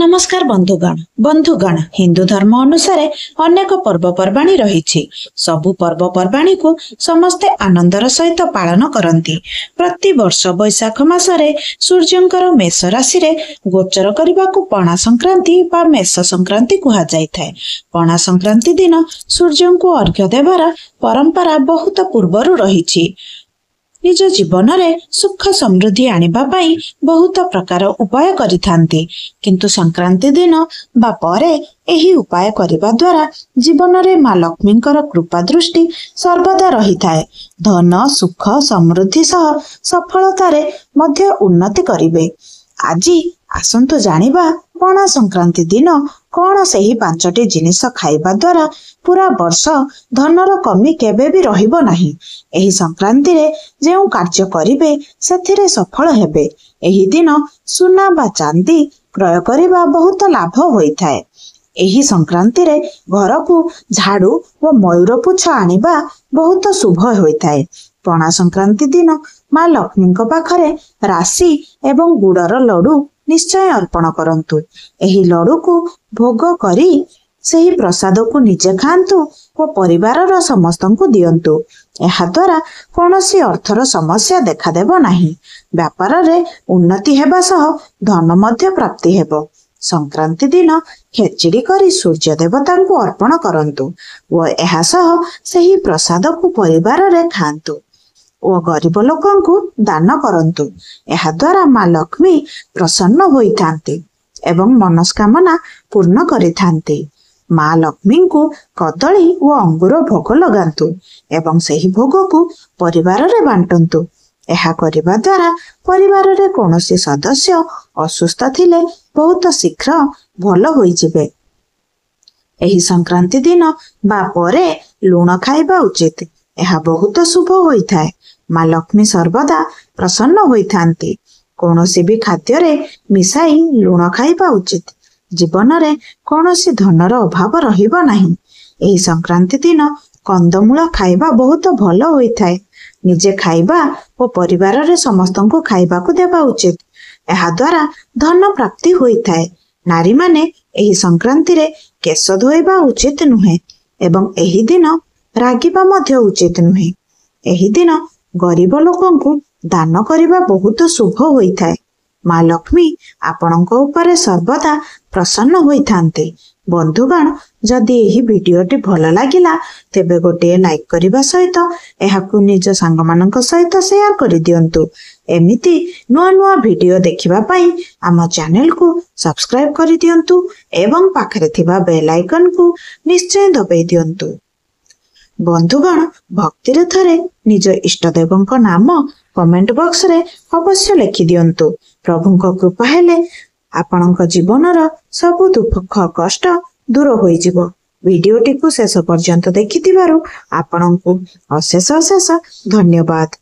नमस्कार बंधुगण हिंदू धर्म अनुसार अनेक पर्वपर्वाणी रही। सबु पर्वपर्वाणी को समस्ते आनंदर सहित पालन करती। प्रति वर्ष वैशाख मासरे सूर्यंकर मेष राशि रे गोचर करने को पणा संक्रांति बा मेष संक्रांति कहा जाए। पणा संक्रांति दिन सूर्य को अर्घ्य देवार परंपरा बहुत पूर्वरु रही। निज जीवन में सुख समृद्धि आनिबा पाई बहुत प्रकार उपाय करिथांती, किंतु संक्रांति दिन बा परे एही उपाय करिबा द्वारा जीवन में माँ लक्ष्मींकर कृपा दृष्टि सर्वदा रही थाए। धन सुख समृद्धि सह सफलतारे मध्य उन्नति करिवे। आजी आसंतु जानिबा पणा संक्रांति दिन कौन सही 5टी जिनिस खाइबा द्वारा पूरा वर्ष धनर कमी केबे भी रहिबो नाही। एही संक्रांति रे जेउ कार्य करिवे सेथिरे सफल हेबे। एही दिन सुना बा चांदी क्रय करिबा बहुत लाभ होइथाए। एही संक्रांति रे घर को झाड़ू व मयूर पुछ आनिबा बहुत शुभ होइथाए। पणा संक्रांति दिन माँ लक्ष्मी पाखरे राशि एवं गुड़र लड्डू निश्चय अर्पण करंतु। एही लड्डू को भोग करी सही प्रसाद को निजे खांतु और परिवार समस्त को दियंतु। एहा द्वारा कौनसी अर्थर समस्या देखा देबो नाही। व्यापार रे उन्नति हेबा सह धन मध्य प्राप्ति हेबो। संक्रांति दिन खेचड़ी करी सूर्य देवता को अर्पण करंतु और एहा सह सही प्रसाद को परिवार रे खांतु और गरीब लोकों को दान करंतु। एहा द्वारा माँ लक्ष्मी प्रसन्न होइथांती एवं मनस्कामना पूर्ण करिथांती। माँ लक्ष्मी को कदली व अंगूर भोग लगांतु एवं सही भोग को परिवार रे बांटंतु। एहा करिबा द्वारा परिवार रे कोनोसी सदस्य असुस्थ थिले बहुत शीघ्र भल होई जिवे। एही संक्रांति दिन बा परे लूण खाइबा उचित। एहा बहुत शुभ होइथाए। माँ लक्ष्मी सर्वदा प्रसन्न होइथांती। कोनोसी भी खाद्य रे मिसाई लूण खाइबा उचित। जीवन रे कोनोसी धनर अभाव रहिबो नाही। एही संक्रांति दिन कंदमूल खाइबा बहुत भल होइथाए। निजे खाइबा और परिवार रे समस्तंको खाइबा को देबा उचित। एहा द्वारा धन प्राप्ति होइथाए। नारी माने एही संक्रांति रे केश धोइबा उचित नुहे एवं एही दिन रागिबा मध्य उचित नुहे। एही दिन गरीब लोकों को दान करिबा बहुत शुभ होइथाए। माँ लक्ष्मी आपणଙ୍କ ऊपर सर्वदा प्रसन्न होइथांते। बंधुगण जदि एही वीडियोटी भल लागिला तेबे गोटे लाइक करिबा सहित एहाकु निज सांग मानक सहित शेयर करि दियंतु। एमिति नुआ नुआ वीडियो देखिबा पाई आम चैनल को सब्सक्राइब करि दियंतु एवं पाखरे थिबा बेल आइकन को निश्चय दबाई दियंतु। बंधुगण भक्ति रे थरे निज इष्ट देवंक नाम कमेंट बॉक्स रे अवश्य लिखि दियंतु। प्रभुंक कृपा हेले आपणक जीवनर सबु दुख कष्ट दूर होई जिवो। वीडियोटी को शेष पर्यंत देखिथिबारु आपणकु अशेष अशेष धन्यवाद।